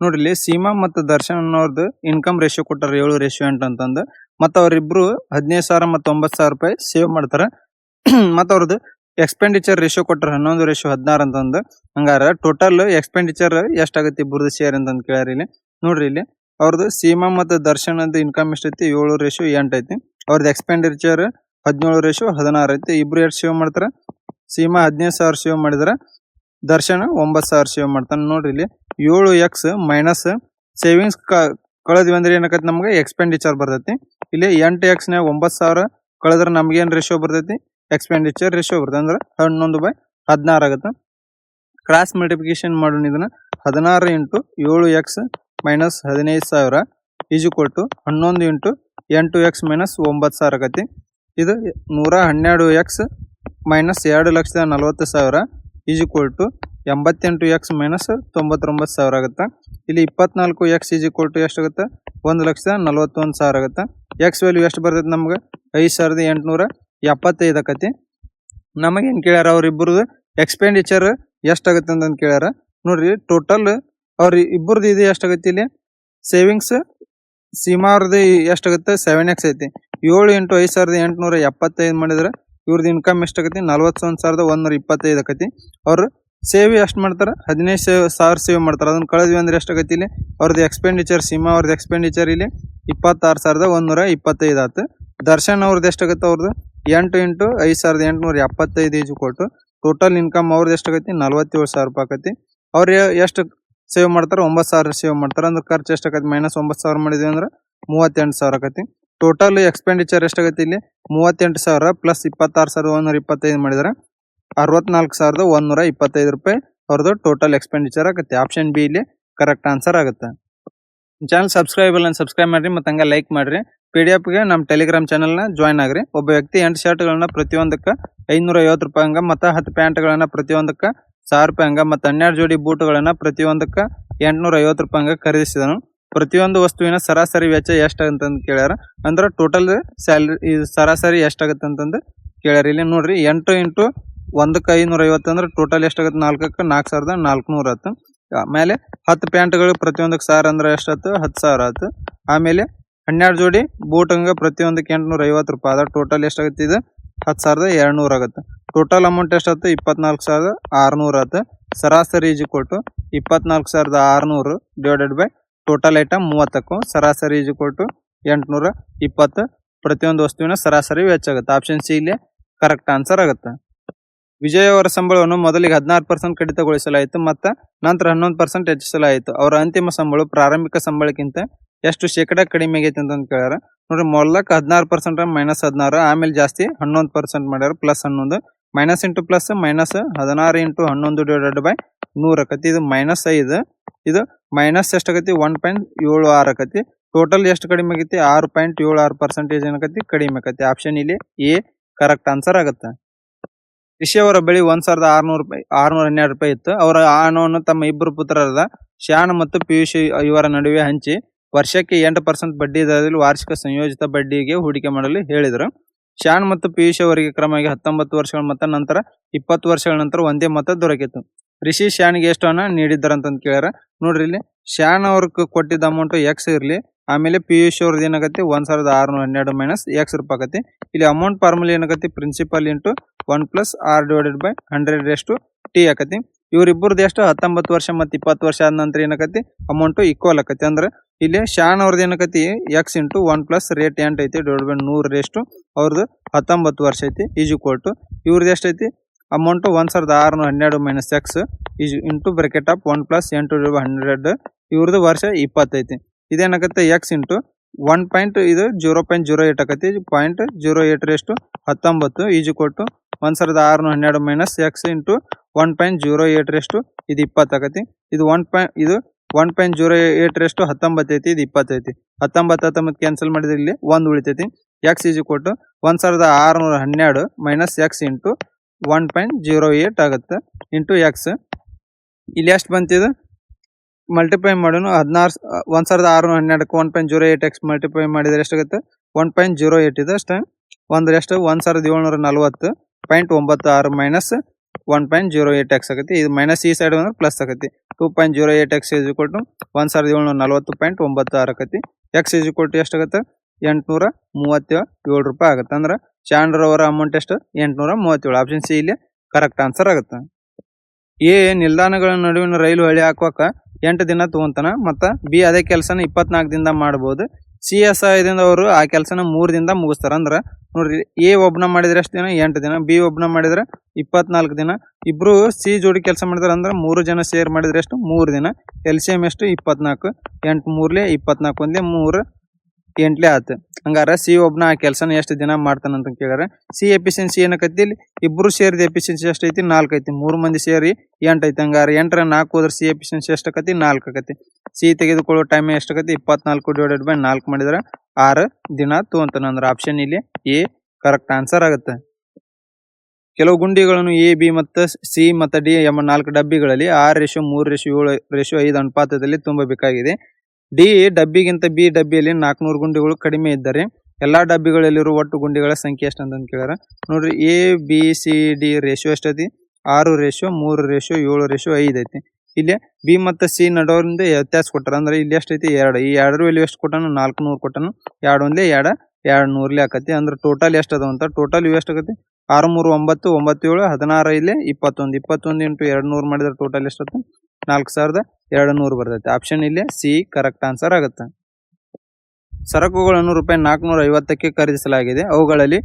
ನೋಡ್ರಿ ಇಲ್ಲಿ ಸೀಮಾ ಮತ್ತು ದರ್ಶನ್ ಅನ್ನೋರ್ದು ಇನ್ಕಮ್ ರೇಷಿಯೋ ಕೊಟ್ಟಾರ 7:8 ಅಂತಂದು. ಮತ್ತ ಅವ್ರಿಬ್ರು 15,000 ಮತ್ತು 9,000 ರೂಪಾಯಿ ಸೇವ್ ಮಾಡ್ತಾರ. ಮತ್ತ ಅವ್ರದ್ದು ಎಕ್ಸ್ಪೆಂಡಿಚರ್ ರೇಷಿಯೋ ಕೊಟ್ಟಾರ 11:16 ಅಂತಂದು. ಹಂಗಾರ ಟೋಟಲ್ ಎಕ್ಸ್ಪೆಂಡಿಚರ್ ಎಷ್ಟಾಗತ್ತೆ ಇಬ್ಬರದು ಶೇರ್ ಅಂತಂದು ಕೇಳ್ಯಾರ ಇಲ್ಲಿ. ನೋಡ್ರಿ ಇಲ್ಲಿ ಅವ್ರದ್ದು ಸೀಮಾ ಮತ್ತು ದರ್ಶನ್ ಇನ್ಕಮ್ ಎಷ್ಟೈತಿ 7:8 ಐತಿ. ಅವ್ರದ್ದು ಎಕ್ಸ್ಪೆಂಡಿಚರ್ 17:16 ಐತಿ. ಇಬ್ರು ಎಷ್ಟು ಸೇವ್ ಮಾಡ್ತಾರ? ಸೀಮಾ 15,000 ಸೇವ್ ಮಾಡಿದ್ರ ದರ್ಶನ 9,000 ಸೇವ್ ಮಾಡ್ತಾನೆ. ನೋಡ್ರಿ ಇಲ್ಲಿ 7x ಮೈನಸ್ ಸೇವಿಂಗ್ಸ್ ಕಳೆದ್ವಿ ಅಂದ್ರೆ ಏನಾಕತಿ ನಮ್ಗೆ ಎಕ್ಸ್ಪೆಂಡಿಚರ್ ಬರ್ತೈತಿ. ಇಲ್ಲಿ 8x ನ್ಯಾಗ 9,000 ಕಳೆದ್ರೆ ನಮ್ಗೆ ಏನ್ ರೇಷಿಯೋ ಬರ್ತೈತಿ? ಎಕ್ಸ್ಪೆಂಡಿಚರ್ ರೇಷಿಯೋ ಬರ್ತದೆ. ಅಂದ್ರೆ 11/16 ಆಗುತ್ತೆ. ಕ್ರಾಸ್ ಮಲ್ಟಿಪ್ಲಿಕೇಶನ್ ಮಾಡೋಣ ಇದನ್ನ. 16 × 7x minus 15,000 is equal to 11 × 8x minus 9,000 ಆಗತಿ. ಇದು 112x minus 2,40,000 is equal to 88x minus 99,000 ಆಗುತ್ತೆ. ಇಲ್ಲಿ 24x ಈಸ್ ಈಕ್ವಲ್ ಟು ಎಷ್ಟಾಗುತ್ತೆ? 1,41,000 ಆಗುತ್ತೆ. ಎಕ್ಸ್ ವ್ಯಾಲ್ಯೂ ಎಷ್ಟು ಬರ್ತೈತೆ ನಮ್ಗೆ? 5,875 ಆಕತಿ. ನಮಗೇನು ಕೇಳ್ಯಾರ ಅವ್ರಿಬ್ಬರದು ಎಕ್ಸ್ಪೆಂಡಿಚರ್ ಎಷ್ಟಾಗುತ್ತೆ ಅಂತಂದು ಕೇಳ್ಯಾರ. ನೋಡ್ರಿ ಟೋಟಲ್ ಅವ್ರ ಇಬ್ಬರದು ಇದು ಎಷ್ಟಾಗತ್ತೆ? ಇಲ್ಲಿ ಸೇವಿಂಗ್ಸ್ ಸೀಮಾ ಅವ್ರದ್ದು ಎಷ್ಟಾಗುತ್ತೆ? 7x ಐತಿ. 7 × 5,875 ಮಾಡಿದ್ರೆ ಇವ್ರದ್ದು ಇನ್ಕಮ್ ಎಷ್ಟಾಗತಿ? 41,125 ಆಕತಿ. ಅವ್ರು ಸೇವ್ ಎಷ್ಟು ಮಾಡ್ತಾರ? 15,000 ಸೇವ್ ಮಾಡ್ತಾರೆ. ಅದನ್ನ ಕಳೆದ್ವಿ ಅಂದ್ರೆ ಎಷ್ಟಾಗತಿ? ಇಲ್ಲಿ ಅವ್ರದ್ದು ಎಕ್ಸ್ಪೆಂಡಿಚರ್ ಸೀಮಾ ಅವ್ರದ್ದು ಎಕ್ಸ್ಪೆಂಡಿಚರ್ ಇಲ್ಲಿ 26,125 ಆಯ್ತು. ದರ್ಶನ್ ಅವ್ರದ್ದು ಎಷ್ಟಾಗತ್ತೆ? ಅವ್ರದ್ದು 8 × 5,875 is equal to total income ಅವ್ರದ್ದು ಎಷ್ಟಾಗತಿ? 47,000 ರೂಪಾಯಿ ಆಕತಿ. ಅವ್ರು ಎಷ್ಟು ಸೇವ್ ಮಾಡ್ತಾರೆ? 9,000 ಸೇವ್ ಮಾಡ್ತಾರೆ. ಅಂದ್ರೆ ಖರ್ಚು ಎಷ್ಟಾಗತಿ? ಮೈನಸ್ 9,000 ಮಾಡಿದ್ವಿ ಅಂದ್ರೆ 38,000 ಆಕತಿ. ಟೋಟಲ್ ಎಕ್ಸ್ಪೆಂಡಿಚರ್ ಎಷ್ಟಾಗತಿ? ಇಲ್ಲಿ 38,000 ಪ್ಲಸ್ 26,125 ಮಾಡಿದ್ರೆ 64,125 ರೂಪಾಯಿ ಅವ್ರದ್ದು ಟೋಟಲ್ ಎಕ್ಸ್ಪೆಂಡಿಚರ್ ಆಗುತ್ತೆ. ಆಪ್ಷನ್ ಬಿ ಇಲ್ಲಿ ಕರೆಕ್ಟ್ ಆನ್ಸರ್ ಆಗುತ್ತೆ. ಚಾನಲ್ ಸಬ್ಸ್ಕ್ರೈಬ್ ಮಾಡ್ರಿ ಮತ್ತು ಹಂಗೆ ಲೈಕ್ ಮಾಡ್ರಿ. PDF-ಗೆ ನಮ್ಮ ಟೆಲಿಗ್ರಾಮ್ ಚಾನಲ್ನ ಜಾಯ್ನ್ ಆಗ್ರಿ. ಒಬ್ಬ ವ್ಯಕ್ತಿ 8 ಶರ್ಟ್ಗಳನ್ನ ಪ್ರತಿಯೊಂದಕ್ಕೆ 550 ರೂಪಾಯಿ ಹಂಗ ಮತ್ತು 10 ಪ್ಯಾಂಟ್ಗಳನ್ನ ಪ್ರತಿಯೊಂದಕ್ಕೆ 1,000 ರೂಪಾಯಿ ಹಂಗ ಮತ್ತು 12 ಜೋಡಿ ಬೂಟ್ಗಳನ್ನ ಪ್ರತಿಯೊಂದಕ್ಕೆ 850 ರೂಪಾಯಿ ಹಂಗ ಖರೀದಿಸಿದನು. ಪ್ರತಿಯೊಂದು ವಸ್ತುವಿನ ಸರಾಸರಿ ವೆಚ್ಚ ಎಷ್ಟು ಅಂತಂದು ಕೇಳ್ಯಾರ. ಅಂದ್ರೆ ಟೋಟಲ್ ಸ್ಯಾಲ್ರಿ ಸರಾಸರಿ ಎಷ್ಟಾಗುತ್ತೆ ಅಂತಂದು ಕೇಳ್ಯಾರ. ಇಲ್ಲಿ ನೋಡ್ರಿ 8 × 1,550 ಅಂದ್ರೆ ಟೋಟಲ್ ಎಷ್ಟಾಗುತ್ತೆ? 4ಕ್ಕೆ 4,400 ಆಯ್ತು. ಆಮೇಲೆ 10 ಪ್ಯಾಂಟ್ಗಳು ಪ್ರತಿಯೊಂದಕ್ಕೆ 1,000 ಅಂದ್ರೆ ಎಷ್ಟಾಯ್ತು? 10,000 ಆಯ್ತು. ಆಮೇಲೆ 12 ಜೋಡಿ ಬೂಟ್ ಹಂಗ ಪ್ರತಿಯೊಂದಕ್ಕೆ 850 ರೂಪಾಯಿ ಅದ. ಟೋಟಲ್ ಎಷ್ಟಾಗುತ್ತೆ? ಇದು 10,200 ಆಗುತ್ತೆ. ಟೋಟಲ್ ಅಮೌಂಟ್ ಎಷ್ಟಾಯ್ತು? 24,600 ಆಯ್ತು. ಸರಾಸರಿ is equal to 24,600 divided by total item 30ಕ್ಕೂ ಸರಾಸರಿ ಈಸ್ ಈಕ್ವಲ್ ಟು 820 ಪ್ರತಿಯೊಂದು ವಸ್ತುವಿನ ಸರಾಸರಿ ವೆಚ್ಚ ಆಗುತ್ತೆ. ಆಪ್ಷನ್ ಸಿ ಇಲ್ಲಿ ಕರೆಕ್ಟ್ ಆನ್ಸರ್ ಆಗುತ್ತೆ. ವಿಜಯ್ ಅವರ ಸಂಬಳವನ್ನು ಮೊದಲಿಗೆ 16% ಕಡಿತಗೊಳಿಸಲಾಯಿತು ಮತ್ತು ನಂತರ 11% ಹೆಚ್ಚಿಸಲಾಯಿತು. ಅವರ ಅಂತಿಮ ಸಂಬಳ ಪ್ರಾರಂಭಿಕ ಸಂಬಳಕ್ಕಿಂತ ಎಷ್ಟು ಶೇಕಡಾ ಕಡಿಮೆ ಆಗೈತೆ ಅಂತ ಕೇಳ್ಯಾರ. ನೋಡ್ರಿ ಮೊದಲಕ್ಕೆ 16% ಮೈನಸ್ 16, ಆಮೇಲೆ ಜಾಸ್ತಿ 11% ಮಾಡ್ಯಾರ plus 11. Minus into plus minus 16 × 11 divided by 100 ಆಕತಿ. ಇದು -5. ಇದು ಮೈನಸ್ ಎಷ್ಟಾಗತಿ? 1.76 ಆಕತಿ. ಟೋಟಲ್ ಎಷ್ಟು ಕಡಿಮೆ ಆಗೈತಿ? 6.76% ಏನಾಗತಿ? ಕಡಿಮೆ ಆಕತಿ. ಆಪ್ಷನ್ ಇಲ್ಲಿ ಎ ಕರೆಕ್ಟ್ ಆನ್ಸರ್ ಆಗುತ್ತೆ. ರಿಷಿ ಅವರ ಬಳಿ 1,612 ರೂಪಾಯಿ ಇತ್ತು. ಅವರ ಆ ಹಣವನ್ನು ತಮ್ಮ ಇಬ್ಬರು ಪುತ್ರರಾದ ಶ್ಯಾನ್ ಮತ್ತು ಪಿಯೂಷ್ ಇವರ ನಡುವೆ ಹಂಚಿ ವರ್ಷಕ್ಕೆ 8% ಬಡ್ಡಿ ದರದಲ್ಲಿ ವಾರ್ಷಿಕ ಸಂಯೋಜಿತ ಬಡ್ಡಿಗೆ ಹೂಡಿಕೆ ಮಾಡಲು ಹೇಳಿದರು. ಶ್ಯಾನ್ ಮತ್ತು ಪಿಯೂಷ್ ಅವರಿಗೆ ಕ್ರಮವಾಗಿ 19 ವರ್ಷಗಳ ಮತ್ತು ನಂತರ 20 ವರ್ಷಗಳ ನಂತರ ಒಂದೇ ಮತ ದೊರಕಿತು. ರಿಷಿ ಶ್ಯಾನ್ಗೆ ಎಷ್ಟು ಹಣ ನೀಡಿದ್ದಾರಂತಂದು ಕೇಳ್ಯಾರ. ನೋಡ್ರಿ ಇಲ್ಲಿ ಶ್ಯಾನ್ ಅವ್ರಿಗೆ ಕೊಟ್ಟಿದ್ದ ಅಮೌಂಟ್ ಎಕ್ಸ್ ಇರಲಿ, ಆಮೇಲೆ ಪಿಯೂಷ್ ಅವ್ರದ್ದು ಏನಾಗತ್ತೆ? 1,612 ಮೈನಸ್ ಎಕ್ಸ್ ರೂಪಾಯಿ ಆಗತ್ತೆ. ಇಲ್ಲಿ ಅಮೌಂಟ್ ಫಾರ್ಮುಲಾ ಏನಾಗತ್ತೆ? Principal into 1+r divided by 100t ಆಕತಿ. ಇವ್ರಿಬ್ಬರದ್ದು ಎಷ್ಟು? 19 ವರ್ಷ ಮತ್ತು 20 ವರ್ಷ ಆದ ನಂತರ ಏನಾಕತಿ? ಅಮೌಂಟು ಈಕ್ವಲ್ ಆಕತಿ. ಅಂದ್ರೆ ಇಲ್ಲಿ ಶಾನ್ ಅವ್ರದ್ದು ಏನಾಕತಿ? x × 1+ ರೇಟ್ 8 ಐತಿ ಡಿವೈಡ್ ಬೈ 100 ಅವ್ರದ್ದು 19 ವರ್ಷ ಐತಿ ಈಸ್ ಈಕ್ವಲ್ ಟು ಇವ್ರದ್ದು ಎಷ್ಟೈತಿ? Amount 1,612 minus X is into bracket of 1+8 divide by 100. ಇವ್ರದ್ದು ವರ್ಷ 20 ಐತಿ. ಇದೇನಾಗುತ್ತೆ? x ಇಂಟು 0.08 ಆಕತಿ. 0.08 19 is equal to 1,612 minus x into 1.08 ಇದು 20 ಆಕತಿ. ಇದು 1.08 19 ಐತಿ. ಇದು 20 ಐತಿ. 19 ಕ್ಯಾನ್ಸಲ್ ಮಾಡಿದ್ರೆ ಇಲ್ಲಿ 1 ಉಳಿತೈತಿ. X is equal to 1,612 minus x into 1.08 ಆಗುತ್ತೆ ಇಂಟು ಎಕ್ಸ್. ಇಲ್ಲಿ ಎಷ್ಟು ಬಂತಿದು? ಮಲ್ಟಿಪ್ಲೈ ಮಾಡೋಣ. 1,612ಕ್ಕೆ 1.08x ಮಲ್ಟಿಪ್ಲೈ ಮಾಡಿದರೆ ಎಷ್ಟಾಗುತ್ತೆ? 1.08 ಇದೆ ಅಷ್ಟೇ. ಒಂದು ಎಷ್ಟು? 1,740.96 ಮೈನಸ್ 1.08x ಆಗೈತಿ. ಇದು ಮೈನಸ್ ಈ ಸೈಡ್ ಅಂದ್ರೆ ಪ್ಲಸ್ ಆಗೈತಿ. 2.08x = 1796 ಆಕತಿ. x = ಎಷ್ಟಾಗತ್ತೆ 837 ರೂಪಾಯಿ ಆಗುತ್ತೆ. ಅಂದ್ರೆ ಚಾಂಡ್ರವರ ಅಮೌಂಟ್ ಎಷ್ಟು 837. ಆಪ್ಷನ್ ಸಿ ಇಲ್ಲಿ ಕರೆಕ್ಟ್ ಆನ್ಸರ್ ಆಗುತ್ತೆ. ಎ ನಿಲ್ದಾಣಗಳ ನಡುವಿನ ರೈಲು ಹಳಿ ಹಾಕುವಕ 8 ದಿನ ತಗೊಂತಾನ. ಮತ್ತ ಬಿ ಅದೇ ಕೆಲಸನ 24 ದಿನದಾಗ ಮಾಡಬಹುದು. ಸಿ ಎಸ್ ಐದಿಂದ ಅವರು ಆ ಕೆಲಸನ 3 ದಿನದಾಗ ಮುಗಿಸ್ತಾರ. ಅಂದ್ರ ನೋಡ್ರಿ ಎ ಒಬ್ನ ಮಾಡಿದ್ರೆ ಎಷ್ಟು ದಿನ 8 ದಿನ, ಬಿ ಒಬ್ನ ಮಾಡಿದ್ರೆ 24 ದಿನ, ಇಬ್ರು ಸಿ ಜೋಡಿ ಕೆಲಸ ಮಾಡಿದಾರೆ ಅಂದ್ರೆ 3 ಜನ ಶೇರ್ ಮಾಡಿದ್ರೆ ಎಷ್ಟು 3 ದಿನ. LCM ಎಷ್ಟು 24, 8 3 24 1 3 8 ಆತು. ಹಂಗಾರ ಸಿ ಒಬ್ನ ಆ ಕೆಲಸನ ಎಷ್ಟು ದಿನ ಮಾಡ್ತಾನಂತ ಕೇಳ್ಯಾರ. ಸಿ ಎಫಿಷಿಯನ್ಸಿ ಏನಕತಿ ಇಲ್ಲಿ ಇಬ್ರು ಸೇರಿದ ಎಫಿಷಿಯನ್ಸಿ ಎಷ್ಟೈತಿ 4 ಐತಿ. 3 ಮಂದಿ ಸೇರಿ 8 ಐತಿ. ಹಂಗಾರ 8 4 ಹೋದ್ರೆ ಸಿ ಎಫಿಷಿಯನ್ಸಿ ಎಷ್ಟಕತಿ 4 ಆಕತಿ. ಸಿ ತೆಗೆದುಕೊಳ್ಳೋ ಟೈಮ್ ಎಷ್ಟಕತಿ 24 / 4 ಮಾಡಿದ್ರೆ 6 ದಿನ ತಗೊಂತಾನ. ಅಂದ್ರೆ ಆಪ್ಷನ್ ಇಲ್ಲಿ ಎ ಕರೆಕ್ಟ್ ಆನ್ಸರ್ ಆಗುತ್ತೆ. ಕೆಲವು ಗುಂಡಿಗಳನ್ನು ಎ ಬಿ ಮತ್ತು ಸಿ ಮತ್ತು ಡಿ ಎಂಬ 4 ಡಬ್ಬಿಗಳಲ್ಲಿ 6:3:7:5 ಅನುಪಾತದಲ್ಲಿ ತುಂಬಬೇಕಾಗಿದೆ. ಡಿ ಡಬ್ಬಿಗಿಂತ ಬಿ ಡಬ್ಬಿಯಲ್ಲಿ 400 ಗುಂಡಿಗಳು ಕಡಿಮೆ ಇದ್ದರೆ ಎಲ್ಲಾ ಡಬ್ಬಿಗಳಲ್ಲಿರುವ ಒಟ್ಟು ಗುಂಡಿಗಳ ಸಂಖ್ಯೆ ಎಷ್ಟು ಅಂತ ಕೇಳ್ಯಾರ. ನೋಡ್ರಿ A B C D ratio ಎಷ್ಟೈತಿ 6:3:7:5 ಐತಿ. ಇಲ್ಲಿ ಬಿ ಮತ್ತು ಸಿ ನಡುವಿಂದ ವ್ಯತ್ಯಾಸ ಕೊಟ್ಟಾರ. ಅಂದ್ರೆ ಇಲ್ಲಿ ಎಷ್ಟೈತಿ 2. ಈ 2 ವ್ಯಾಲ್ಯೂ ಎಷ್ಟು ಕೊಟ್ಟಾನು 400 ಕೊಟ್ಟಾನು. 2 1 2 200 ಆಕತಿ. ಅಂದ್ರೆ ಟೋಟಲ್ ಎಷ್ಟು ಅದಾವ ಅಂತ ಟೋಟಲ್ ಇವು ಎಷ್ಟು ಆಕತಿ 6 3 9 9 7 16 ಇಲ್ಲಿ 21 21 × 200 ಮಾಡಿದ್ರೆ ಟೋಟಲ್ ಎಷ್ಟತ್ತು 4200 ಬರ್ತೈತಿ. ಆಪ್ಷನ್ ಇಲ್ಲಿ ಸಿ ಕರೆಕ್ಟ್ ಆನ್ಸರ್ ಆಗುತ್ತೆ. ಸರಕುಗಳನ್ನು ₹450ಕ್ಕೆ ಖರೀದಿಸಲಾಗಿದೆ. ಅವುಗಳಲ್ಲಿ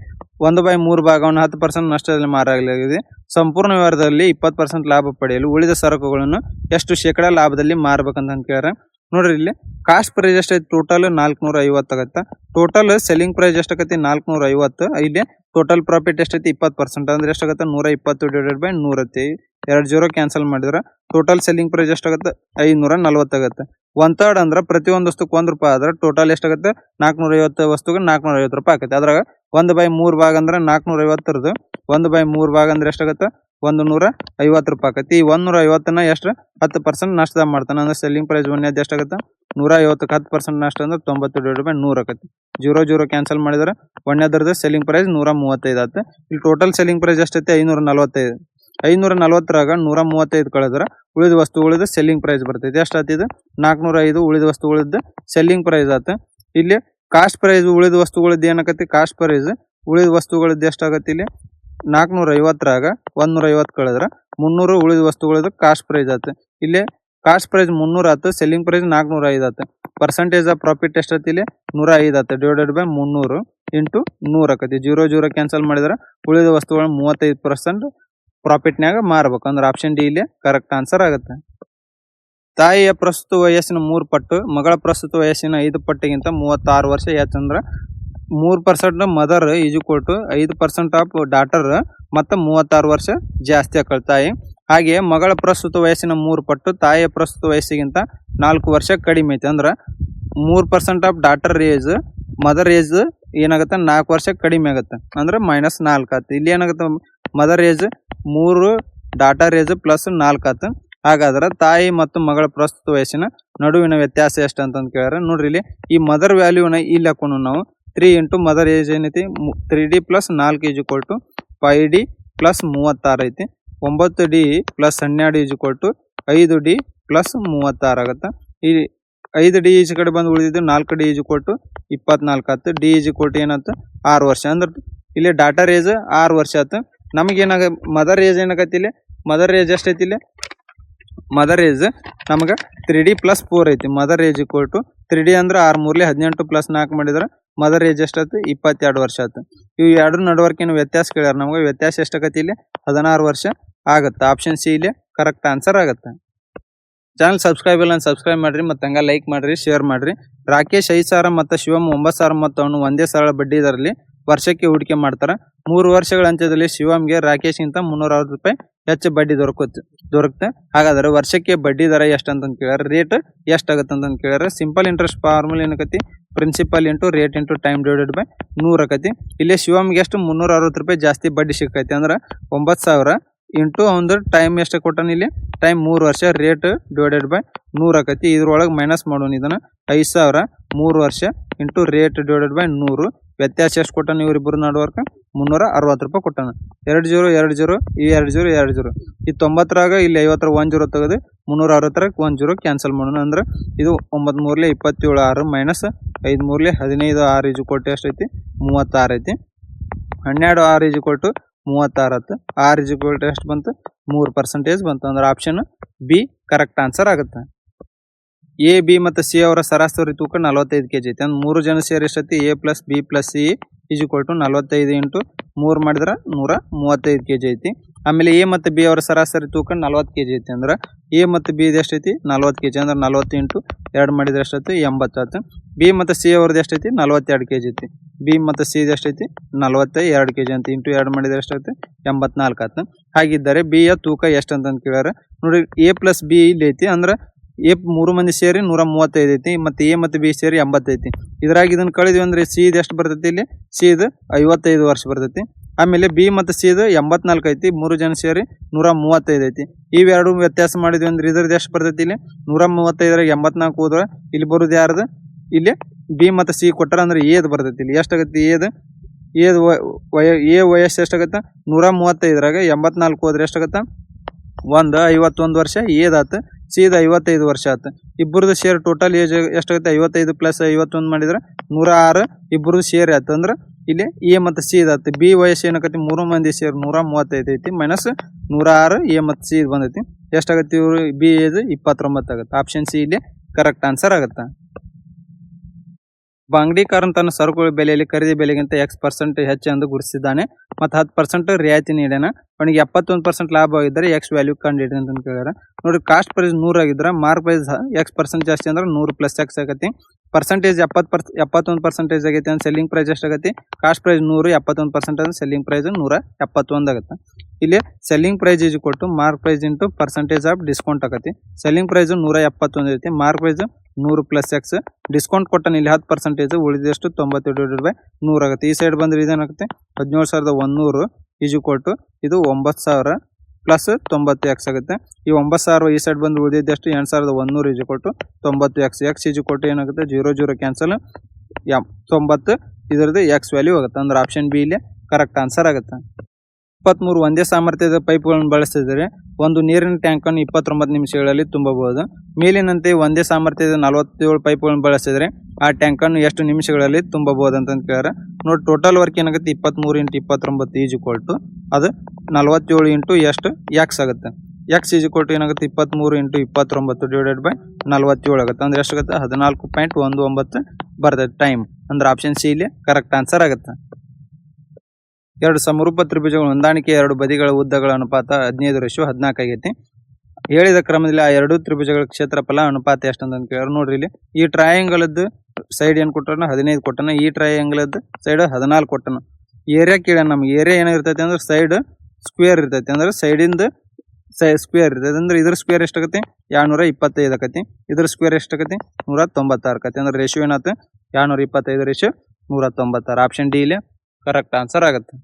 1/3 ಭಾಗವನ್ನು 10% ನಷ್ಟದಲ್ಲಿ ಮಾರಲಾಗಿದೆ. ಸಂಪೂರ್ಣ ವ್ಯವಹಾರದಲ್ಲಿ 20% ಲಾಭ ಪಡೆಯಲು ಉಳಿದ ಸರಕುಗಳನ್ನು ಎಷ್ಟು ಶೇಕಡಾ ಲಾಭದಲ್ಲಿ ಮಾರಬೇಕಂತ ಕೇಳ್ಯಾರ. ನೋಡ್ರಿ ಇಲ್ಲಿ ಕಾಸ್ಟ್ ಪ್ರೈಸ್ ಎಷ್ಟೈತಿ ಟೋಟಲ್ 450 ಆಗತ್ತ. ಟೋಟಲ್ ಸೆಲ್ಲಿಂಗ್ ಪ್ರೈಸ್ ಎಷ್ಟಾಗತ್ತೆ 450. ಇಲ್ಲಿ ಟೋಟಲ್ ಪ್ರಾಫಿಟ್ ಎಷ್ಟೈತಿ 20%. ಅಂದ್ರೆ ಎಷ್ಟಾಗತ್ತೆ 120 / 100 ಐತಿ. 2 0 ಕ್ಯಾನ್ಸಲ್ ಮಾಡಿದ್ರೆ ಟೋಟಲ್ ಸೆಲ್ಲಿಂಗ್ ಪ್ರೈಸ್ ಎಷ್ಟಾಗತ್ತೆ 540 ಆಗತ್ತೆ. 1/3 ಅಂದ್ರೆ ಪ್ರತಿಯೊಂದು ವಸ್ತುಕ್ಕೆ ₹1 ಆದ್ರೆ ಟೋಟಲ್ ಎಷ್ಟಾಗತ್ತೆ 450 ವಸ್ತುಗೆ 450 ರೂಪಾಯಿ ಆಕತ್ತೆ. ಅದ್ರಾಗ 1/3 ಭಾಗ ಅಂದ್ರೆ 450 1/3 ಭಾಗ ಅಂದ್ರೆ ಎಷ್ಟಾಗತ್ತೆ 150 ರೂಪಾಯಿ ಆಕತಿ. ಈ 150ನ ಎಷ್ಟು 10% ನಷ್ಟದಾಗ ಮಾಡ್ತಾನೆ. ಅಂದ್ರೆ ಸೆಲ್ಲಿಂಗ್ ಪ್ರೈಸ್ ಒಂದೇದು ಎಷ್ಟಾಗತ್ತೆ 150ಕ್ಕೆ 10% ನಷ್ಟ ಅಂದ್ರೆ 90 / 100 ಆಕತಿ. 0 0 ಕ್ಯಾನ್ಸಲ್ ಮಾಡಿದ್ರೆ ಒಂದೇದ್ರದ್ದು ಸೆಲ್ಲಿಂಗ್ ಪ್ರೈಸ್ 135 ಆಗುತ್ತೆ. ಇಲ್ಲಿ ಟೋಟಲ್ ಸೆಲ್ಲಿಂಗ್ ಪ್ರೈಸ್ ಎಷ್ಟೈತಿ 545. 540ರಾಗ 135 ಕಳೆದ್ರೆ ಉಳಿದ ವಸ್ತುಗಳದ್ದು ಸೆಲ್ಲಿಂಗ್ ಪ್ರೈಸ್ ಬರ್ತೈತಿ. ಎಷ್ಟಾಗ್ತಿದೆ 405 ಉಳಿದ ವಸ್ತುಗಳದ್ದು ಸೆಲ್ಲಿಂಗ್ ಪ್ರೈಸ್ ಆತ. ಇಲ್ಲಿ ಕಾಸ್ಟ್ ಪ್ರೈಸ್ ಉಳಿದ ವಸ್ತುಗಳದ್ದು ಏನಾಕತಿ ಕಾಸ್ಟ್ ಪ್ರೈಸ್ ಉಳಿದ ವಸ್ತುಗಳದ್ದು ಎಷ್ಟಾಗತ್ತೆ ಇಲ್ಲಿ 450ರಾಗ 150 ಕಳೆದ್ರೆ 300 ಉಳಿದ ವಸ್ತುಗಳದ್ದು ಕಾಸ್ಟ್ ಪ್ರೈಸ್ ಆತ. ಇಲ್ಲಿ ಕಾಸ್ಟ್ ಪ್ರೈಸ್ 300 ಆತು, ಸೆಲ್ಲಿಂಗ್ ಪ್ರೈಸ್ 405 ಆತ. ಪರ್ಸೆಂಟೇಜ್ ಆಫ್ ಪ್ರಾಫಿಟ್ ಎಷ್ಟೈತಿ ಇಲ್ಲಿ 105 ಆತ. ಡಿವೈಡೆಡ್ ಬೈ 300 ಇಂಟು 100 ಆಕತಿ. 0 0 ಕ್ಯಾನ್ಸಲ್ ಮಾಡಿದ್ರೆ ಉಳಿದ ವಸ್ತುಗಳು 35% ಪ್ರಾಫಿಟ್ನಾಗ ಮಾರ್ಬೇಕು. ಅಂದ್ರೆ ಆಪ್ಷನ್ ಡಿ ಇಲ್ಲಿ ಕರೆಕ್ಟ್ ಆನ್ಸರ್ ಆಗುತ್ತೆ. ತಾಯಿಯ ಪ್ರಸ್ತುತ ವಯಸ್ಸಿನ 3 ಪಟ್ಟು ಮಗಳ ಪ್ರಸ್ತುತ ವಯಸ್ಸಿನ 5 ಪಟ್ಟಿಗಿಂತ 36 ವರ್ಷ ಹೆಚ್ಚಂದ್ರೆ 3% ಮದರ್ = 5% ಆಫ್ ಡಾಟರ್ ಮತ್ತು 36 ವರ್ಷ ಜಾಸ್ತಿ ಆಕಳ ತಾಯಿ. ಹಾಗೆ ಮಗಳ ಪ್ರಸ್ತುತ ವಯಸ್ಸಿನ 3 ಪಟ್ಟು ತಾಯಿಯ ಪ್ರಸ್ತುತ ವಯಸ್ಸಿಗಿಂತ 4 ವರ್ಷ ಕಡಿಮೆ ಐತಿ. ಅಂದ್ರೆ 3% of daughter age mother age ಏನಾಗುತ್ತೆ 4 ವರ್ಷ ಕಡಿಮೆ ಆಗುತ್ತೆ. ಅಂದ್ರೆ -4 ಆತು. ಇಲ್ಲಿ ಏನಾಗುತ್ತೆ ಮದರ್ ಏಜ್ 3 ಡಾಟರ್ ಏಜ್ +4 ಆತು. ಹಾಗಾದ್ರೆ ತಾಯಿ ಮತ್ತು ಮಗಳ ಪ್ರಸ್ತುತ ವಯಸ್ಸಿನ ನಡುವಿನ ವ್ಯತ್ಯಾಸ ಎಷ್ಟು ಅಂತ ಕೇಳ್ಯಾರ. ನೋಡ್ರಿ ಇಲ್ಲಿ ಈ ಮದರ್ ವ್ಯಾಲ್ಯೂನ ಇಲ್ಲಿ ಹಾಕೊಂಡು ನಾವು 3 ಇಂಟು ಮದರ್ ಏಜ್ ಏನೈತಿ 3D + 4 = 5D + 36 ಐತಿ. 9D + 12 = 5D + 36 ಆಗುತ್ತೆ. ಈ 5D ಈಚೆ ಕಡೆ ಬಂದು ಉಳಿದಿದ್ದು 4D = 24 ಆತು. D = ಏನಾಯ್ತು 6 ವರ್ಷ. ಅಂದ್ರೆ ಇಲ್ಲಿ ಡಾಟರ್ ಏಜ್ 6 ವರ್ಷ ಆಯ್ತು. ನಮಗೇನಾಗ ಮದರ್ ಏಜ್ ಏನಾಗತ್ತೆ ಇಲ್ಲಿ ಮದರ್ ಏಜ್ ಎಷ್ಟೈತಿ ಇಲ್ಲಿ ಮದರ್ ಏಜ್ ನಮ್ಗೆ 3D + 4 ಐತಿ. ಮದರ್ ಏಜ್ = 3D ಅಂದ್ರೆ 6 3 18 + 4 ಮಾಡಿದ್ರೆ ಮದರ್ ಏಜ್ ಎಷ್ಟಾಯ್ತು 22 ವರ್ಷ ಆಯ್ತು. ಇವು ಎರಡು ನಡವರ್ಕಿನ ವ್ಯತ್ಯಾಸ ಕೇಳ್ಯಾರ. ನಮ್ಗೆ ವ್ಯತ್ಯಾಸ ಎಷ್ಟಾಗತ್ತೆ ಇಲ್ಲಿ 16 ವರ್ಷ ಆಗುತ್ತೆ. ಆಪ್ಷನ್ ಸಿ ಇಲ್ಲಿ ಕರೆಕ್ಟ್ ಆನ್ಸರ್ ಆಗುತ್ತೆ. ಚಾನಲ್ ಸಬ್ಸ್ಕ್ರೈಬ್ ಇಲ್ಲ ಸಬ್ಸ್ಕ್ರೈಬ್ ಮಾಡ್ರಿ, ಮತ್ತು ಹಂಗೆ ಲೈಕ್ ಮಾಡ್ರಿ, ಶೇರ್ ಮಾಡ್ರಿ. ರಾಕೇಶ್ 5,000 ಮತ್ತು ಶಿವಮ್ 9,000 ಮೊತ್ತವನ್ನು ಒಂದೇ ಸರಳ ಬಡ್ಡಿ ದರದಲ್ಲಿ ವರ್ಷಕ್ಕೆ ಹೂಡಿಕೆ ಮಾಡ್ತಾರೆ. 3 ವರ್ಷಗಳ ಅಂತ್ಯದಲ್ಲಿ ಶಿವಮ್ಗೆ ರಾಕೇಶ್ಗಿಂತ 360 ರೂಪಾಯಿ ಹೆಚ್ಚು ಬಡ್ಡಿ ದೊರಕುತ್ತೆ. ಹಾಗಾದ್ರೆ ವರ್ಷಕ್ಕೆ ಬಡ್ಡಿ ದರ ಎಷ್ಟು ಅಂತ ಕೇಳ್ಯಾರ, ರೇಟ್ ಎಷ್ಟಾಗುತ್ತೆ ಅಂತ ಕೇಳ್ಯಾರ. ಸಿಂಪಲ್ ಇಂಟ್ರೆಸ್ಟ್ ಫಾರ್ಮುಲಾ ಏನಕತಿ principal into rate into time divided by 100 ಆಕತಿ. ಇಲ್ಲಿ ಶಿವಮ್ಗೆ ಎಷ್ಟು 360 ರೂಪಾಯಿ ಜಾಸ್ತಿ ಬಡ್ಡಿ ಸಿಕ್ಕೈತಿ. ಅಂದ್ರೆ 9,000 ಇಂಟು ಒಂದು ಟೈಮ್ ಎಷ್ಟು ಕೊಟ್ಟಾನ ಇಲ್ಲಿ ಟೈಮ್ 3 ವರ್ಷ, ರೇಟ್ ಡಿವೈಡೆಡ್ ಬೈ 100 ಆಕತಿ. ಇದ್ರೊಳಗೆ ಮೈನಸ್ ಮಾಡೋಣ ಇದನ್ನ 5,000 3 ವರ್ಷ ಇಂಟು ರೇಟ್ ಡಿವೈಡೆಡ್ ಬೈ 100. ವ್ಯತ್ಯಾಸ ಎಷ್ಟು ಕೊಟ್ಟಾನ ಇವರಿಬ್ಬರು ನಡುವರ್ಕ 360 ರೂಪಾಯಿ ಕೊಟ್ಟಾನ. 2 0 2 0 ಈ 2 0 2 0 ಈ 90ರಾಗ ಇಲ್ಲಿ 50 1 0 ತೆಗೆದು 360 1 0 ಕ್ಯಾನ್ಸಲ್ ಮಾಡೋಣ. ಅಂದ್ರೆ ಇದು 9 3 27 6 ಮೈನಸ್ 5 3 15 6 ಈಜು ಕೊಟ್ಟು ಎಷ್ಟೈತಿ 36 ಐತಿ. 12 6 ಈಜು ಕೊಟ್ಟು 36 ಆಯ್ತು. 6 ಈಜು ಕೊಟ್ಟು ಎಷ್ಟು ಬಂತು 3% ಬಂತು. ಅಂದ್ರೆ ಆಪ್ಷನ್ ಬಿ ಕರೆಕ್ಟ್ ಆನ್ಸರ್ ಆಗುತ್ತೆ. ಎ ಬಿ ಮತ್ತು ಸಿ ಅವರ ಸರಾಸರಿ ತೂಕ 45 kg ಐತಿ. ಅಂದ್ರೆ 3 ಜನ ಸೇರಿ ಎಷ್ಟೈತಿ A plus B plus C ಈಜು ಕೊಟ್ಟು 45 ಇಂಟು 3 ಮಾಡಿದ್ರೆ 135 kg ಐತಿ. ಆಮೇಲೆ ಎ ಮತ್ತು ಬಿ ಅವರ ಸರಾಸರಿ ತೂಕ 40 kg ಐತಿ. ಅಂದ್ರೆ ಎ ಮತ್ತು ಬಿ ಎಷ್ಟೈತಿ 40 kg. ಅಂದ್ರೆ 40 ಇಂಟು 2 ಮಾಡಿದ್ರೆ ಎಷ್ಟೈತಿ 80 ಆಯ್ತು. ಬಿ ಮತ್ತು ಸಿ ಅವ್ರದ್ದು ಎಷ್ಟೈತಿ 42 kg ಐತಿ. ಬಿ ಮತ್ತು ಸಿ ಎಷ್ಟೈತಿ 42 kg ಅಂತ ಇಂಟು 2 ಮಾಡಿದ್ರೆ ಎಷ್ಟೈತಿ 84 ಆಯ್ತು. ಹಾಗಿದ್ದರೆ ಬಿ ಯ ತೂಕ ಎಷ್ಟು ಅಂತಂದು ಕೇಳ್ಯಾರ. ನೋಡಿ ಎ ಪ್ಲಸ್ ಬಿ ಇಲ್ಲಿ ಐತಿ. ಅಂದ್ರೆ ಎ 3 ಮಂದಿ ಸೇರಿ 135 ಐತಿ ಮತ್ತು ಎ ಮತ್ತು ಬಿ ಸೇರಿ 80 ಐತಿ. ಇದ್ರಾಗ ಇದನ್ನ ಕಳೆದ್ವಿ ಅಂದ್ರೆ ಸಿ ಇದು ಎಷ್ಟು ಬರ್ತೈತಿ ಇಲ್ಲಿ ಸಿ ಇದು 55 ವರ್ಷ ಬರ್ತೈತಿ. ಆಮೇಲೆ ಬಿ ಮತ್ತು ಸಿ ಇದು 84 ಐತಿ. 3 ಜನ ಸೇರಿ 135 ಐತಿ. ಇವೆರಡು ವ್ಯತ್ಯಾಸ ಮಾಡಿದ್ವಿ ಅಂದ್ರೆ ಇದ್ರದ್ದು ಎಷ್ಟು ಬರ್ತೈತಿ ಇಲ್ಲಿ 135 84 ಹೋದ್ರೆ ಇಲ್ಲಿ ಬರೋದು ಯಾರ್ದು ಇಲ್ಲಿ ಬಿ ಮತ್ತು ಸಿ ಕೊಟ್ಟಾರ ಅಂದ್ರೆ ಏದು ಬರ್ತೈತಿ. ಇಲ್ಲಿ ಎಷ್ಟಾಗತ್ತೆ ಏದು ವಯಸ್ಸು ಎಷ್ಟಾಗತ್ತೆ 135ರಾಗ 84 ಹೋದ್ರೆ ಎಷ್ಟಾಗತ್ತ 51 ವರ್ಷ ಏದಾತು. ಸೀದಾ 55 ವರ್ಷ ಆಯ್ತು. ಇಬ್ಬರದು ಶೇರ್ ಟೋಟಲ್ ಏಜ್ ಎಷ್ಟಾಗುತ್ತೆ 55 ಪ್ಲಸ್ 51 ಮಾಡಿದ್ರೆ 106 ಇಬ್ಬರದು ಶೇರ್ ಆಯ್ತು. ಅಂದ್ರೆ ಇಲ್ಲಿ ಎ ಮತ್ತು ಸಿ ಇದಾಯ್ತು. ಬಿ ವಯಸ್ಸು ಏನಾಗತ್ತೆ 3 ಮಂದಿ ಸೇರಿ 135 ಐತಿ ಮೈನಸ್ 106 ಎ ಮತ್ತು ಸಿ ಬಂದೈತಿ. ಎಷ್ಟಾಗತ್ತೆ ಇವರು ಬಿ ಏಜ್ 29 ಆಗುತ್ತೆ. ಆಪ್ಷನ್ ಸಿ ಇಲ್ಲಿ ಕರೆಕ್ಟ್ ಆನ್ಸರ್ ಆಗುತ್ತೆ. ಅಂಗಡಿಕಾರನು ತನ್ನ ಸರಕುಗಳ ಬೆಲೆಯಲ್ಲಿ ಖರೀದಿ ಬೆಲೆಗಿಂತ X% ಹೆಚ್ಚು ಎಂದು ಗುರುತಿಸಿದ್ದಾನೆ ಮತ್ತು 10% ರಿಯಾಯಿತಿ ನೀಡೋಣ. ಅವನಿಗೆ 71% ಲಾಭ ಆಗಿದ್ದರೆ X ವ್ಯಾಲ್ಯೂ ಕಂಡುಹಿಡಿದ ಅಂತ ಕೇಳ್ಯಾರ. ನೋಡಿ ಕಾಸ್ಟ್ ಪ್ರೈಸ್ 100 ಆಗಿದ್ರೆ ಮಾರ್ಕ್ ಪ್ರೈಸ್ X% ಜಾಸ್ತಿ ಅಂದ್ರೆ 100 ಪ್ಲಸ್ X ಆಗತ್ತೆ. ಪರ್ಸೆಂಟೇಜ್ 71% ಆಗೈತಿ ಅಂದ್ರೆ ಸೆಲ್ಲಿಂಗ್ ಪ್ರೈಸ್ ಎಷ್ಟಾಗತ್ತೆ ಕಾಸ್ಟ್ ಪ್ರೈಸ್ 100 71% ಅಂದ್ರೆ ಸೆಲ್ಲಿಂಗ್ ಪ್ರೈಸ್ 171 ಆಗುತ್ತೆ. ಇಲ್ಲಿ ಸೆಲ್ಲಿಂಗ್ ಪ್ರೈಸ್ ಈಜು ಕೊಟ್ಟು mark price into percentage of discount ಆಗತ್ತೆ. ಸೆಲ್ಲಿಂಗ್ ಪ್ರೈಸ್ 171 ಐತಿ. Mark price 100 plus X discount ಕೊಟ್ಟನ ಇಲ್ಲಿ 10% ಉಳಿದಷ್ಟು 90/100 ಆಗುತ್ತೆ. ಈ ಸೈಡ್ ಬಂದ್ರೆ ಇದೇನಾಗುತ್ತೆ 17,100 ಈಜು ಕೊಟ್ಟು ಇದು 9,000 ಪ್ಲಸ್ 90X ಆಗುತ್ತೆ. ಈ 9,000 ಈ ಸೈಡ್ ಬಂದು ಉಳಿದಿದ್ದಷ್ಟು 8,100 ಈಜು ಕೊಟ್ಟು 90X ಈಜು ಕೊಟ್ಟು ಏನಾಗುತ್ತೆ 0 ಕ್ಯಾನ್ಸಲ್ 90 ಇದರದ್ದು X ವ್ಯಾಲ್ಯೂ ಆಗುತ್ತೆ. ಅಂದ್ರೆ ಆಪ್ಷನ್ ಬಿ ಇಲ್ಲಿ ಕರೆಕ್ಟ್ ಆನ್ಸರ್ ಆಗುತ್ತೆ. 23 ಒಂದೇ ಸಾಮರ್ಥ್ಯದ ಪೈಪ್ಗಳನ್ನು ಬಳಸಿದರೆ ಒಂದು ನೀರಿನ ಟ್ಯಾಂಕನ್ನು 29 ನಿಮಿಷಗಳಲ್ಲಿ ತುಂಬಬಹುದು. ಮೇಲಿನಂತೆ ಒಂದೇ ಸಾಮರ್ಥ್ಯದ 47 ಪೈಪ್ಗಳನ್ನು ಬಳಸಿದರೆ ಆ ಟ್ಯಾಂಕನ್ನು ಎಷ್ಟು ನಿಮಿಷಗಳಲ್ಲಿ ತುಂಬಬಹುದು ಅಂತ ಕೇಳ್ಯಾರ. ನೋಡಿ ಟೋಟಲ್ ವರ್ಕ್ ಏನಾಗುತ್ತೆ 23 × 29 ಈಜು ಕೊಟ್ಟು ಅದು 47 ಇಂಟು ಎಷ್ಟು X ಆಗುತ್ತೆ. X ಈಜು ಕೊಟ್ಟು ಏನಾಗುತ್ತೆ 23 × 29 / 47 ಆಗುತ್ತೆ. ಅಂದ್ರೆ ಎಷ್ಟಾಗುತ್ತೆ 14.19 ಬರ್ತದೆ ಟೈಮ್. ಅಂದ್ರೆ ಆಪ್ಷನ್ ಸಿ ಇಲ್ಲಿ ಕರೆಕ್ಟ್ ಆನ್ಸರ್ ಆಗುತ್ತೆ. ಎರಡು ಸಮರೂಪ ತ್ರಿಭುಜಗಳ ಹೊಂದಾಣಿಕೆ ಎರಡು ಬದಿಗಳ ಉದ್ದಗಳ ಅನುಪಾತ 15:14 ಆಗೈತಿ. ಹೇಳಿದ ಕ್ರಮದಲ್ಲಿ ಆ ಎರಡು ತ್ರಿಭುಜಗಳ ಕ್ಷೇತ್ರಫಲ ಅನುಪಾತ ಎಷ್ಟು ಅಂತ ಕೇಳ್ಯಾರ. ನೋಡ್ರಿ ಇಲ್ಲಿ ಈ ಟ್ರಯಾಂಗಲ್ದು ಸೈಡ್ ಏನು ಕೊಟ್ಟನ 15 ಕೊಟ್ಟನ. ಈ ಟ್ರಯಾಂಗಲ್ದು ಸೈಡ್ 14 ಕೊಟ್ಟನ. ಏರಿಯಾ ಕೇಳ್ಯಾನ. ನಮ್ಗೆ ಏರಿಯಾ ಏನಾಗಿರ್ತೈತಿ ಅಂದ್ರೆ ಸೈಡ್ ಸ್ಕ್ವೇರ್ ಇರ್ತೈತಿ. ಅಂದ್ರೆ ಸೈಡಿಂದ ಸ್ಕ್ವೇರ್ ಇರ್ತೈತಿ. ಅಂದ್ರೆ ಇದ್ರ ಸ್ಕ್ವೇರ್ ಎಷ್ಟಾಗತ್ತೆ 225 ಆಕತಿ. ಇದ್ರ ಸ್ಕ್ವೇರ್ ಎಷ್ಟಾಗತ್ತೆ 196 ಆಕತಿ. ಅಂದ್ರೆ ರೇಷಿಯೋ ಏನಾಗುತ್ತೆ 225/196. ಆಪ್ಷನ್ ಡಿ ಇಲ್ಲಿ ಕರೆಕ್ಟ್ ಆನ್ಸರ್ ಆಗುತ್ತೆ.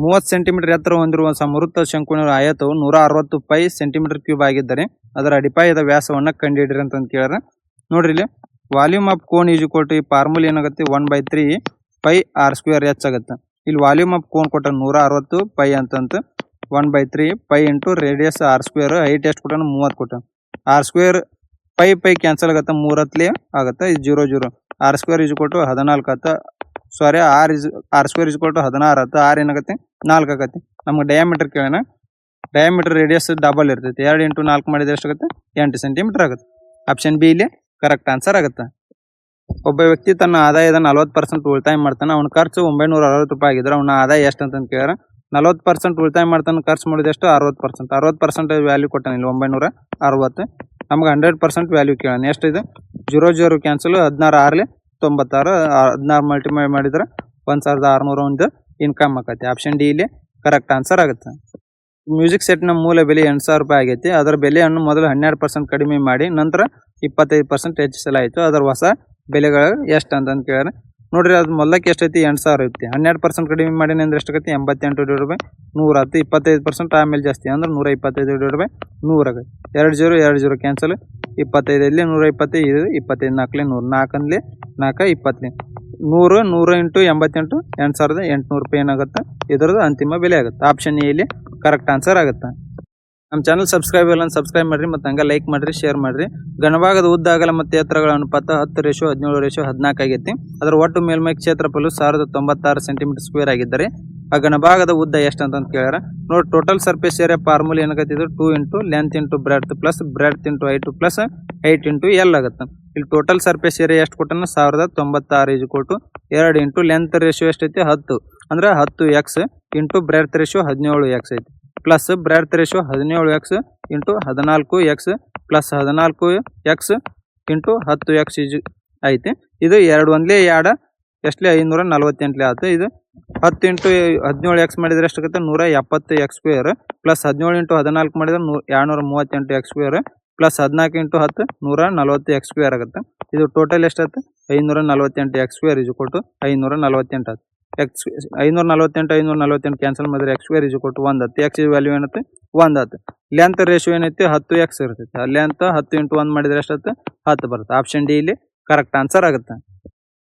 30 ಸೆಂಟಿಮೀಟರ್ ಎತ್ತರ ಹೊಂದಿರುವ ಸಮವೃತ್ತ ಶಂಕುವಿನ ಆಯತವು 160 ಪೈ ಸೆಂಟಿಮೀಟರ್ ಕ್ಯೂಬ್ ಆಗಿದ್ದರೆ ಅದರ ಅಡಿಪಾಯದ ವ್ಯಾಸವನ್ನು ಕಂಡುಹಿಡಿರಿ ಅಂತ ಕೇಳ್ಯಾರ. ನೋಡ್ರಿ ಇಲ್ಲಿ ವಾಲ್ಯೂಮ್ ಆಫ್ ಕೋನ್ ಈಜು ಕೊಟ್ಟು ಈ ಫಾರ್ಮುಲ್ ಏನಾಗುತ್ತೆ 1/3 ಪೈ r² H ಆಗುತ್ತೆ. ಇಲ್ಲಿ ವಾಲ್ಯೂಮ್ ಆಫ್ ಕೋನ್ ಕೊಟ್ಟ 160 ಪೈ ಅಂತಂತ 1/3 pi into radius r². Height ಎಷ್ಟು ಕೊಟ್ಟ 30 ಕೊಟ್ಟ. r² ಪೈ ಕ್ಯಾನ್ಸಲ್ ಆಗುತ್ತೆ 3 ಆಗುತ್ತೆ. ಇದು 0 r² ಈಜು ಕೊಟ್ಟು 14 ಆಗುತ್ತೆ. ಸಾರಿ r² ಈಜು ಕೊಟ್ಟು 16 ಆಗುತ್ತೆ. r ಏನಾಗುತ್ತೆ 4 ಆಗುತ್ತೆ. ನಮ್ಗೆ ಡಯಾಮೀಟರ್ ಕೇಳೋಣ. ಡಯಾಮೀಟರ್ ರೇಡಿಯಸ್ ಡಬಲ್ ಇರ್ತೈತಿ. 2 × 4 ಮಾಡಿದ್ರೆ ಎಷ್ಟಾಗುತ್ತೆ 8 ಸೆಂಟಿಮೀಟರ್ ಆಗುತ್ತೆ. ಆಪ್ಷನ್ ಬಿ ಇಲ್ಲಿ ಕರೆಕ್ಟ್ ಆನ್ಸರ್ ಆಗುತ್ತೆ. ಒಬ್ಬ ವ್ಯಕ್ತಿ ತನ್ನ ಆದಾಯದ 40% ಉಳಿತಾಯ ಮಾಡ್ತಾನೆ. ಅವನ ಖರ್ಚು 960 ರೂಪಾಯಿ ಆಗಿದ್ರೆ ಅವನ ಆದಾಯ ಎಷ್ಟು ಅಂತ ಕೇಳ್ಯಾರ. 40% ಉಳಿತಾಯ ಮಾಡ್ತಾನೆ. ಖರ್ಚು ಮಾಡಿದಷ್ಟು 60%. 60% ವ್ಯಾಲ್ಯೂ ಕೊಟ್ಟಾನೆ ಇಲ್ಲಿ 960. ನಮ್ಗೆ 100% ವ್ಯಾಲ್ಯೂ ಕೇಳೋಣ. ಎಷ್ಟಿದೆ 0 ಕ್ಯಾನ್ಸಲ್ 16 96 16 ಮಲ್ಟಿಪ್ಲೈ ಮಾಡಿದ್ರೆ 1601 ಇನ್ಕಮ್ ಆಕತಿ. ಆಪ್ಷನ್ ಡಿ ಇಲ್ಲಿ ಕರೆಕ್ಟ್ ಆನ್ಸರ್ ಆಗುತ್ತೆ. ಮ್ಯೂಸಿಕ್ ಸೆಟ್ನ ಮೂಲ ಬೆಲೆ 8000 ರೂಪಾಯಿ ಆಗೈತಿ. ಅದರ ಬೆಲೆಯನ್ನು ಮೊದಲು 12% ಕಡಿಮೆ ಮಾಡಿ ನಂತರ 25% ಹೆಚ್ಚಿಸಲಾಯಿತು. ಅದರ ಹೊಸ ಬೆಲೆಗಳು ಎಷ್ಟು ಅಂತ ಕೇಳ್ಯಾರ. ನೋಡ್ರಿ ಅದು ಮೊದಲಕ್ಕೆ ಎಷ್ಟೈತಿ 8000 ಐತಿ. 12% ಕಡಿಮೆ ಮಾಡಿ ಅಂದ್ರೆ ಎಷ್ಟಾಗತ್ತೆ 88/100 ಆಯ್ತು. 25% ಆಮೇಲೆ ಜಾಸ್ತಿ ಅಂದ್ರೆ 125/100 ಆಗುತ್ತೆ. 20 ಕ್ಯಾನ್ಸಲ್ 25 125 25 4 100 4 4 20 100 100 × 88 8,800 ರೂಪಾಯಿ ಏನಾಗುತ್ತೆ ಇದರದ್ದು ಅಂತಿಮ ಬೆಲೆ ಆಗುತ್ತೆ. ಆಪ್ಷನ್ ಎ ಇಲ್ಲಿ ಕರೆಕ್ಟ್ ಆನ್ಸರ್ ಆಗುತ್ತೆ. ನಮ್ಮ ಚಾನಲ್ ಸಬ್ಸ್ಕ್ರೈಬ್ ಇಲ್ಲ ಸಬ್ಸ್ಕ್ರೈಬ್ ಮಾಡ್ರಿ ಮತ್ತು ಹಂಗೆ ಲೈಕ್ ಮಾಡ್ರಿ ಶೇರ್ ಮಾಡ್ರಿ. ಘನಭಾಗದ ಉದ್ದ ಅಗಲ ಮತ್ತು ಎತ್ತರಗಳ ಅನುಪಾತ 10:17:14 ಆಗೈತಿ. ಅದರ ಒಟ್ಟು ಮೇಲ್ಮೈ ಕ್ಷೇತ್ರಫಲ 1096 ಸೆಂಟಿಮೀಟರ್ ಸ್ಕ್ವೇರ್ ಆಗಿದ್ದರೆ ಆ ಘನಭಾಗದ ಉದ್ದ ಎಷ್ಟು ಅಂತ ಕೇಳ್ಯಾರ. ನೋಡಿ, ಟೋಟಲ್ ಸರ್ಫೇಸ್ ಏರಿಯಾ ಫಾರ್ಮುಲಾ ಏನಾಗತ್ತೆ, 2 × length × breadth plus breadth × height plus height × L ಆಗುತ್ತೆ. ಇಲ್ಲಿ ಟೋಟಲ್ ಸರ್ಫೇಸ್ ಏರಿಯಾ ಎಷ್ಟು ಕೊಟ್ಟನ 1096 2 × ಲೆಂತ್ ರೇಷಿಯೋ ಎಷ್ಟೈತಿ 10 ಅಂದ್ರೆ 10x × ಬ್ರೆಡ್ತ್ ರೇಷಿಯೋ 17x ಐತಿ plus breadth ratio 17x × 14x plus 14x × 10x ಐತಿ. ಇದು 2 ಒಂದ್ಲೇ 2 ಎಷ್ಟಲೇ 548 ಆಯ್ತು. ಇದು 10 × 17x ಮಾಡಿದ್ರೆ ಎಷ್ಟಾಗುತ್ತೆ 170x² ಪ್ಲಸ್ 17 × 14 ಮಾಡಿದ್ರೆ 238x² ಪ್ಲಸ್ 14 × 10 140x² ಆಗುತ್ತೆ. ಇದು ಟೋಟಲ್ ಎಷ್ಟಾಯ್ತು 548x² 548 ಆಯ್ತು. 548 548 ಕ್ಯಾನ್ಸಲ್ ಮಾಡಿದ್ರೆ x² 1 ಆಯ್ತು. x ವ್ಯಾಲ್ಯೂ ಏನೈತೆ 1 ಆಯ್ತು. ಲೆಂತ್ ರೇಷಿಯೋ ಏನೈತಿ 10x ಇರ್ತೈತಿ. ಲೆಂತ್ 10 × 1 ಮಾಡಿದ್ರೆ ಎಷ್ಟಾಯ್ತು 10 ಬರುತ್ತೆ. ಆಪ್ಷನ್ ಡಿ ಇಲ್ಲಿ ಕರೆಕ್ಟ್ ಆನ್ಸರ್ ಆಗುತ್ತೆ.